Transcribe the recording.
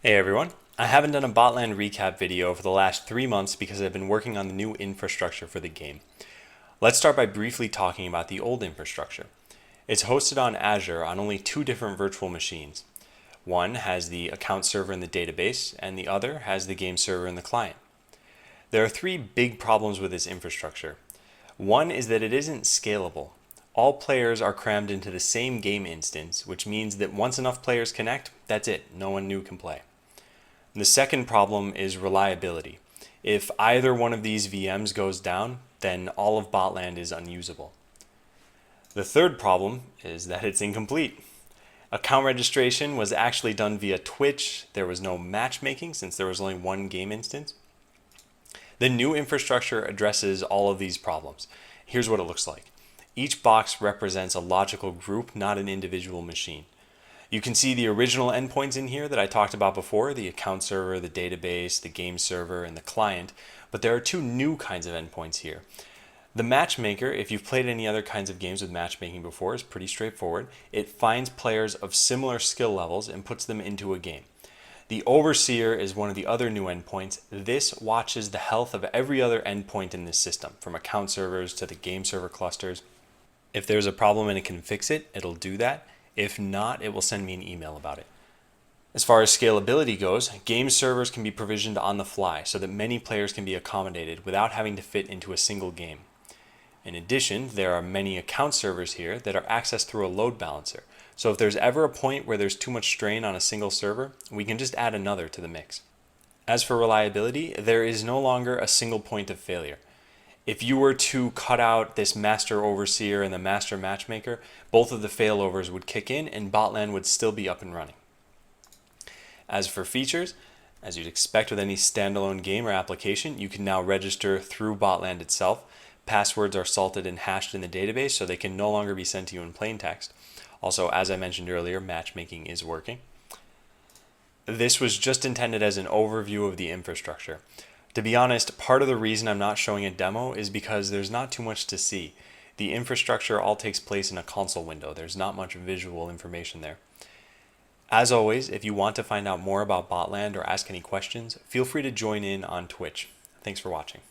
Hey everyone, I haven't done a Botland recap video for the last 3 months because I've been working on the new infrastructure for the game. Let's start by briefly talking about the old infrastructure. It's hosted on Azure on only 2 different virtual machines. One has the account server in the database, and the other has the game server in the client. There are 3 big problems with this infrastructure. One is that it isn't scalable. All players are crammed into the same game instance, which means that once enough players connect, that's it, no one new can play. The second problem is reliability. If either one of these VMs goes down, then all of Botland is unusable. The third problem is that it's incomplete. Account registration was actually done via Twitch. There was no matchmaking since there was only one game instance. The new infrastructure addresses all of these problems. Here's what it looks like. Each box represents a logical group, not an individual machine. You can see the original endpoints in here that I talked about before, the account server, the database, the game server, and the client, but there are 2 new kinds of endpoints here. The matchmaker, if you've played any other kinds of games with matchmaking before, is pretty straightforward. It finds players of similar skill levels and puts them into a game. The overseer is one of the other new endpoints. This watches the health of every other endpoint in this system, from account servers to the game server clusters. If there's a problem and it can fix it, it'll do that. If not, it will send me an email about it. As far as scalability goes, game servers can be provisioned on the fly so that many players can be accommodated without having to fit into a single game. In addition, there are many account servers here that are accessed through a load balancer. So if there's ever a point where there's too much strain on a single server, we can just add another to the mix. As for reliability, there is no longer a single point of failure. If you were to cut out this master overseer and the master matchmaker, both of the failovers would kick in and Botland would still be up and running. As for features, as you'd expect with any standalone game or application, you can now register through Botland itself. Passwords are salted and hashed in the database, so they can no longer be sent to you in plain text. Also, as I mentioned earlier, matchmaking is working. This was just intended as an overview of the infrastructure. To be honest, part of the reason I'm not showing a demo is because there's not too much to see. The infrastructure all takes place in a console window. There's not much visual information there. As always, if you want to find out more about Botland or ask any questions, feel free to join in on Twitch. Thanks for watching.